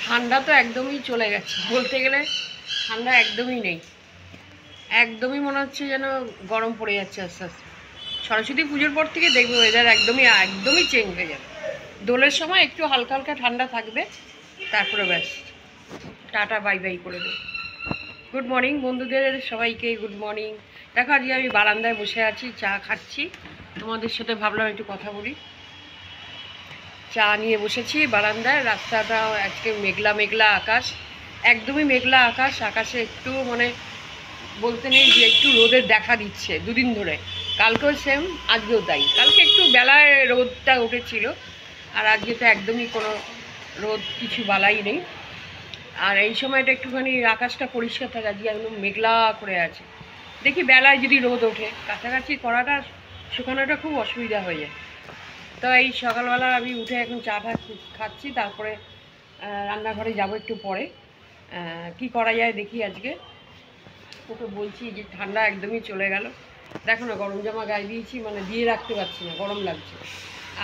ঠান্ডা তো একদমই চলে গেছে, বলতে গেলে ঠান্ডা একদমই নেই। একদমই মনে হচ্ছে যেন গরম পড়ে যাচ্ছে আস্তে আস্তে। সরস্বতী পুজোর পর থেকে দেখবে ওয়েদার একদমই চেঞ্জ হয়ে যাবে। দোলের সময় একটু হালকা হালকা ঠান্ডা থাকবে, তারপরে ব্যাস টাটা বাই বাই করে দেবে। গুড মর্নিং বন্ধুদের সবাইকে, গুড মর্নিং। দেখো আজকে আমি বারান্দায় বসে আছি, চা খাচ্ছি, তোমাদের সাথে ভাবলাম একটু কথা বলি। চা নিয়ে বসেছি বারান্দায়। রাস্তাটা আজকে মেঘলা মেঘলা আকাশ, একদমই মেঘলা আকাশ। আকাশে একটু মানে বলতে নেই যে একটু রোদের দেখা দিচ্ছে দুদিন ধরে। কালকেও সেম, আজকেও তাই। কালকে একটু বেলায় রোদটা উঠেছিল, আর আজকে তো একদমই কোনো রোদ কিছু বালাই নেই। আর এই সময়টা একটুখানি আকাশটা পরিষ্কার থাকে, আজকে একদম মেঘলা করে আছে। দেখি বেলায় যদি রোদ ওঠে, কাছাকাছি করাটা শুকানোটা খুব অসুবিধা হয়ে যায়। তো এই সকালবেলা আমি উঠে এখন চাটা খাচ্ছি, তারপরে রান্নাঘরে যাব একটু পরে। কি করা যায় দেখি। আজকে ওকে বলছি যে ঠান্ডা একদমই চলে গেল। দেখো না, গরম জামা গায়ে দিয়েছি, মানে দিয়ে রাখতে পারছি না, গরম লাগছে।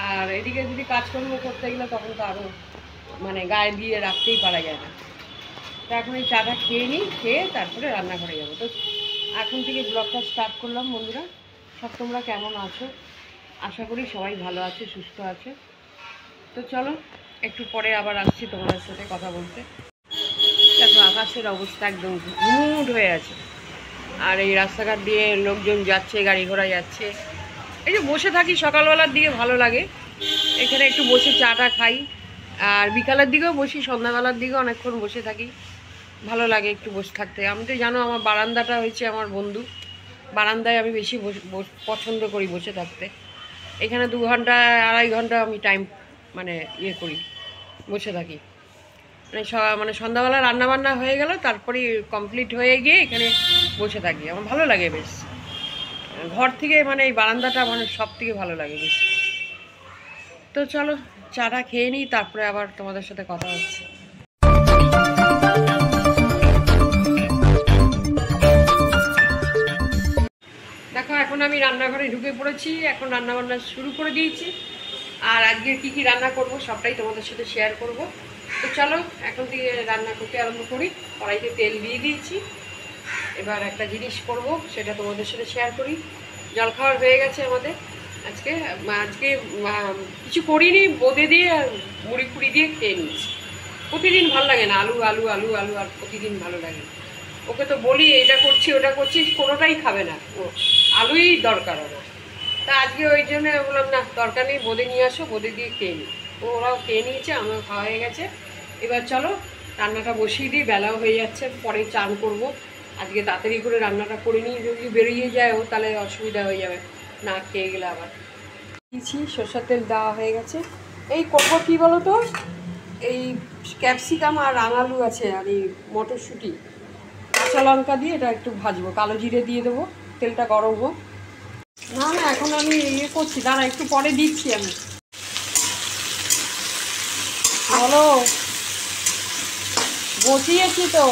আর এদিকে যদি কাজকর্ম করতে গেলে তখন তো আরও মানে গায়ে দিয়ে রাখতেই পারা যায় না। তো এখন এই চাটা খেয়ে নিই, খেয়ে তারপরে রান্নাঘরে যাবো। তো এখন থেকে ব্লগটা স্টার্ট করলাম। বন্ধুরা সব তোমরা কেমন আছো? আশা করি সবাই ভালো আছে, সুস্থ আছে। তো চলো একটু পরে আবার আসছি তোমাদের সাথে কথা বলতে। দেখো আকাশের অবস্থা একদম ঘুমুট হয়ে আছে, আর এই রাস্তাঘাট দিয়ে লোকজন যাচ্ছে, গাড়ি ঘোড়া যাচ্ছে। এই যে বসে থাকি সকালবেলার দিকে ভালো লাগে, এখানে একটু বসে চাটা খাই। আর বিকালের দিকেও বসি, সন্ধ্যাবেলার দিকেও অনেকক্ষণ বসে থাকি, ভালো লাগে একটু বসে থাকতে। আমি তো জানো আমার বারান্দাটা হয়েছে আমার বন্ধু, বারান্দায় আমি বেশি পছন্দ করি বসে থাকতে। এখানে 2 ঘন্টা 2.5 ঘন্টা আমি টাইম মানে করি, বসে থাকি। মানে সন্ধ্যাবেলা রান্নাবান্না হয়ে গেল, তারপরে কমপ্লিট হয়ে গিয়ে এখানে বসে থাকি, আমার ভালো লাগে বেশ। ঘর থেকে মানে এই বারান্দাটা মানে সব থেকে ভালো লাগে বেশ। তো চলো চাটা খেয়ে নিই, তারপরে আবার তোমাদের সাথে কথা হচ্ছে। দেখো এখন আমি রান্নাঘরে ঢুকে পড়েছি, এখন রান্নাবান্না শুরু করে দিয়েছি। আর আজকে কি কি রান্না করব সবটাই তোমাদের সাথে শেয়ার করব। তো চলো এখন থেকে রান্না করতে আরম্ভ করি। কড়াইতে তেল দিয়ে দিয়েছি, এবার একটা জিনিস করব, সেটা তোমাদের সাথে শেয়ার করি। জলখাবার হয়ে গেছে আমাদের। আজকে আজকে কিছু করিনি, বোঁদে দিয়ে আর মুড়ি ফুড়ি দিয়ে খেয়ে নিচ্ছি। প্রতিদিন ভালো লাগে না, আলু আলু আলু আলু আর প্রতিদিন ভালো লাগে। ওকে তো বলি এটা করছি ওটা করছি, কোনোটাই খাবে না ও, আলুই দরকার ওর। তা আজকে ওই জন্য বললাম না, দরকার নেই, বোঁদে নিয়ে আসো, বোঁদে দিয়ে খেয়ে নিই। ওরাও খেয়ে নিয়েছে, আমার খাওয়া হয়ে গেছে। এবার চলো রান্নাটা বসিয়ে দিই, বেলাও হয়ে যাচ্ছে, পরে চান করব। আজকে তাড়াতাড়ি করে রান্নাটা করে নিই, যদি বেরিয়ে যায় ও তাহলে অসুবিধা হয়ে যাবে না খেয়ে গেলে আবার। দিয়েছি, সরষের তেল দেওয়া হয়ে গেছে। এই করবো কী বলো তো, এই ক্যাপসিকাম আর রাঙালু আছে, আর এই মটরশুঁটি, কাঁচা লঙ্কা দিয়ে এটা একটু ভাজবো, কালো জিরে দিয়ে দেবো, তেলটা গরম হোক। না না এখন আমি করছি, দাঁড়া একটু পরে দিচ্ছি আমি। বলো, বসিয়েছি তো।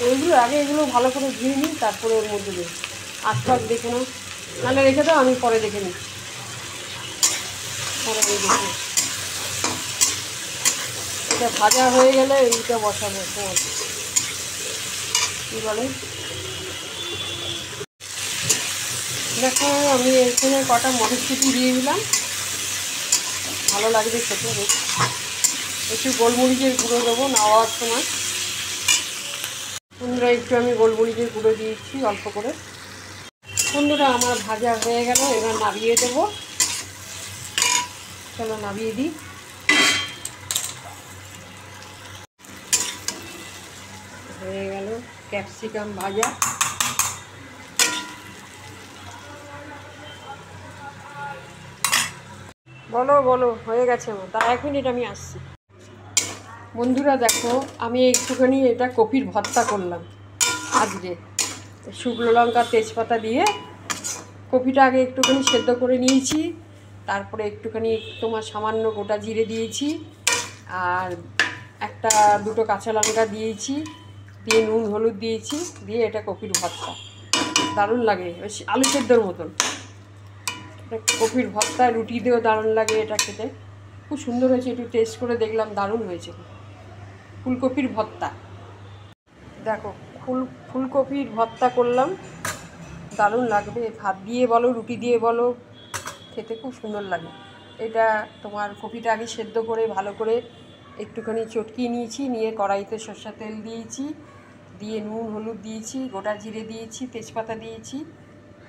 এগুলো আগে এগুলো ভালো করে ধুয়ে নিই, তারপরে ওর মধ্যে দেবো। আশপাশ দেখে নাও, নাহলে রেখে দাও, আমি পরে দেখে নিচ্ছি। পরে দেখে এটা ভাজা হয়ে গেলে এইটা বসাবো। তোমার কী বলে, দেখো আমি এখানে কটা মটরশুঁটি দিয়ে দিলাম, ভালো লাগবে খেতে। একটু গোলমরিচের গুঁড়ো দেবো নাওয়ার সময়। বন্ধুরা একটু আমি গোলমরিচের গুঁড়ো দিয়েছি অল্প করে। বন্ধুরা আমার ভাজা হয়ে গেল, এবার নামিয়ে দেবো। চলো নামিয়ে দিই। হয়ে গেল ক্যাপসিকাম ভাজা। বলো বলো, হয়ে গেছে আমার, তা 1 মিনিট আমি আসছি। বন্ধুরা দেখো আমি একটুখানি এটা কপির ভর্তা করলাম আজকে, শুকনো লঙ্কা তেজপাতা দিয়ে। কপিটা আগে একটুখানি সেদ্ধ করে নিয়েছি, তারপরে একটুখানি তোমার সামান্য গোটা জিরে দিয়েছি, আর 1-2 কাঁচা লঙ্কা দিয়েছি, দিয়ে নুন হলুদ দিয়েছি, দিয়ে এটা কপির ভর্তা, দারুণ লাগে, আলু সেদ্ধর মতন। কপির ভর্তা রুটি দিয়েও দারুণ লাগে এটা খেতে, খুব সুন্দর হয়েছে। একটু টেস্ট করে দেখলাম, দারুণ হয়েছে। ফুলকপির ভর্তা, দেখো ফুলকপির ভর্তা করলাম, দারুণ লাগবে। ভাত দিয়ে বলো, রুটি দিয়ে বলো, খেতে খুব সুন্দর লাগে। এটা তোমার কপিটা আগে সেদ্ধ করে ভালো করে একটুখানি চটকিয়ে নিয়েছি, নিয়ে কড়াইতে সরষের তেল দিয়েছি, দিয়ে নুন হলুদ দিয়েছি, গোটা জিরে দিয়েছি, তেজপাতা দিয়েছি,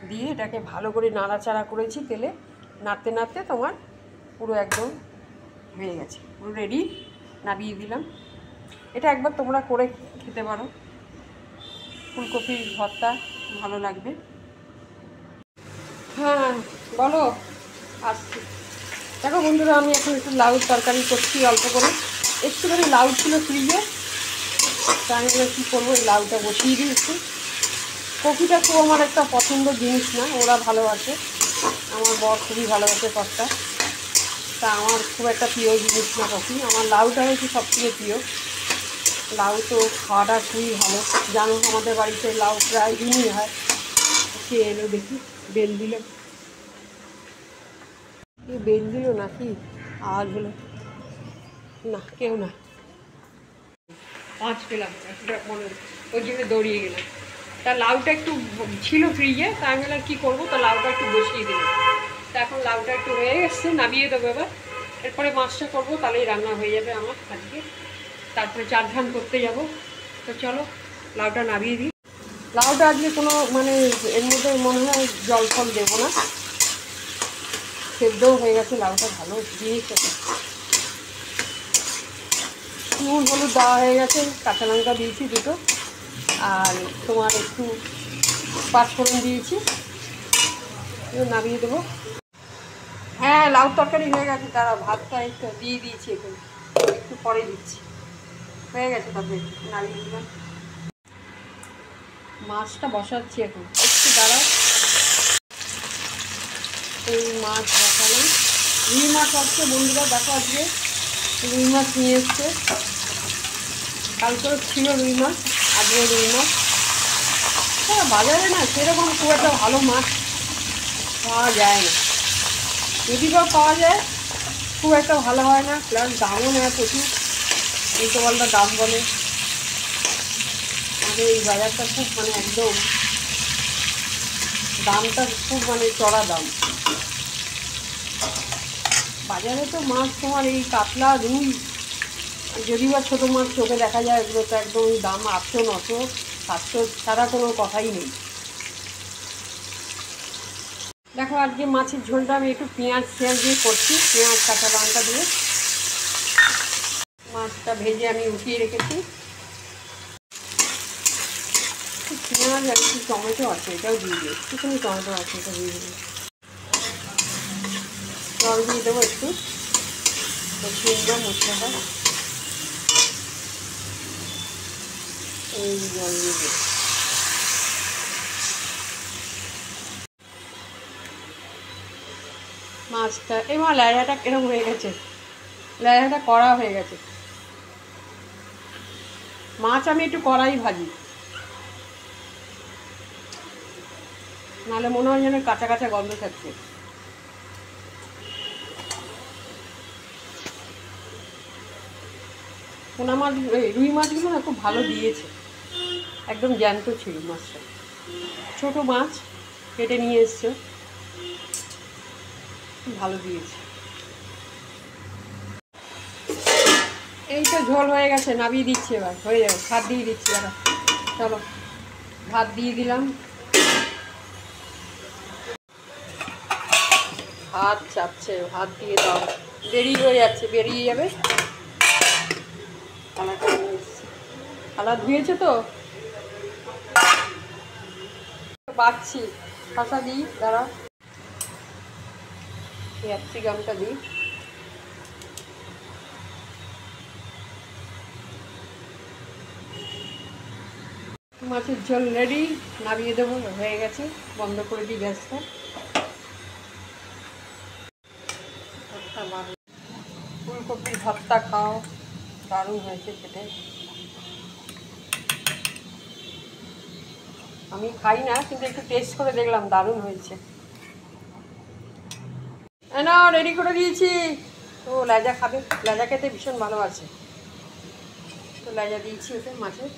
দিয়ে এটাকে ভালো করে নাড়াচাড়া করেছি তেলে, নাড়তে নাড়তে তোমার পুরো একদম হয়ে গেছে, পুরো রেডি। নামিয়ে দিলাম। এটা একবার তোমরা করে খেতে পারো, ফুলকপির ভর্তা ভালো লাগবে। হ্যাঁ বলো, আসছি। দেখো বন্ধুরা, আমি এখন একটু লাউ তরকারি করছি অল্প করে, একটুখানি লাউ ছিল ফ্রিজে, তা আমি কী করবো, এই লাউটা বসিয়ে দিই একটু। কপিটা খুব আমার একটা পছন্দ জিনিস না, ওরা ভালোবাসে, আমার বর খুবই ভালোবাসে কপটা, তা আমার খুব একটা প্রিয় জিনিস না কপি। আমার লাউটা হচ্ছে সবথেকে প্রিয়। লাউ তো খাওয়াটা খুবই ভালো, জানো আমাদের বাড়িতে লাউ প্রায় দিনই হয়। কে এলো দেখি, বেল দিল, বেল দিল নাকি আওয়াজ হলো, না কেউ না, পাঁচ পেলাম একটা মনে, ওই জন্য দৌড়িয়ে গেলাম। তা লাউটা একটু ছিল ফ্রিজে, তা আমি বললাম কী করবো, তা লাউটা একটু বসিয়ে দিলাম। তা এখন লাউটা একটু হয়ে এসছে, নামিয়ে দেবো এবার। এরপরে মাছটা করবো, তাহলেই রান্না হয়ে যাবে আমার আজকে। তারপরে চার ধান করতে যাব। তো চলো লাউটা নামিয়ে দিই। লাউটা আজকে কোনো মানে এর মধ্যে মনে হয় জল ফল দেবো না, সেদ্ধও হয়ে গেছে লাউটা, ভালো দিয়েছে। নুন হলুদ দেওয়া হয়ে গেছে, কাঁচা লঙ্কা দিয়েছি দুটো, আর তোমার একটু পাঁচফোড়ন দিয়েছি, নামিয়ে দেবো। হ্যাঁ লাউ তরকারি হয়ে গেছে, তারা ভাতটা একটু দিয়ে দিয়েছি, একটু পরে দিচ্ছি, হয়ে গেছে তবে নামিয়ে দিলাম। মাছটা বসাচ্ছি এখন, একটু দাঁড়াও। এই মাছ বসালাম, রুই মাছ হচ্ছে বন্ধুরা, দেখো আজকে রুই মাছ নিয়ে এসছে, কালকেও ছিল রুই মাছ, আজকে রুই মাছ। হ্যাঁ বাজারে না সেরকম খুব একটা ভালো মাছ পাওয়া যায় না, যদি বা পাওয়া যায় খুব একটা ভালো হয় না, প্লাস দামও নেয় প্রচুর, উল্টো পাল্টা দাম বলে। আমাদের এই বাজারটা খুব মানে একদম দামটা খুব মানে চড়া দাম। বাজারে তো মাছ তোমার এই কাতলা রুই, যদি বা ছোটো মাছ চোখে দেখা যায়, এগুলো তো একদম দাম 800 900 700 ছাড়া কোনো কথাই নেই। দেখো আজকে মাছের ঝোলটা আমি একটু পেঁয়াজ দিয়ে করছি, পেঁয়াজ কাঁচা লঙ্কা দিয়ে। মাছটা ভেজে আমি উঠিয়ে রেখেছি, পেঁয়াজ আর একটু টমেটো আছে, এটাও দিয়ে দিই, একটুখানি টমেটো আছে, এটা দিয়ে দেবো। জল দিয়ে দেবো একটু, কষিয়ে নিলাম মশলাটা, এই জল দিয়ে দেবো। মাছটা এবার ল্যাড়াটা এরকম হয়ে গেছে, ল্যাড়াটা কড়া হয়ে গেছে। মাছ আমি একটু কড়াই ভাজি, নাহলে মনে হয় যেন কাঁচা কাঁচা গন্ধ থাকছে। পোনা মাছ, রুই মাছগুলো না খুব ভালো দিয়েছে, একদম জ্যান্ত ছিল মাছটা, ছোটো মাছ কেটে নিয়ে এসছে, ভালো দিয়েছে। এই তো ঝোল হয়ে গেছে, নামিয়ে দিচ্ছি, এবার হয়ে যাবে, ভাত দিয়ে দিচ্ছি। এবার চলো ভাত দিয়ে দিলাম, ভাত চাপছে, ভাত দিয়ে দাও, দেরি হয়ে যাচ্ছে, বেরিয়ে যাবে। থালাটা নিয়ে এসছি, থালা ধুয়েছে তো, বাড়ছি, শশা দিই, দাঁড়া, ক্যাপসিকামটা দিই, মাছের ঝোল রেডি, নামিয়ে দেবো, হয়ে গেছে, বন্ধ করে দিই গ্যাসটা। ফুলকপির ভর্তা খাও, দারুণ হয়েছে খেতে। আমি খাই না, কিন্তু একটু টেস্ট করে দেখলাম, দারুণ হয়েছে। না রেডি করে দিয়েছি। ও লেজা খাবে, লেজা খেতে ভীষণ ভালোবাসে, তো লেজা দিয়েছি ওকে মাছের।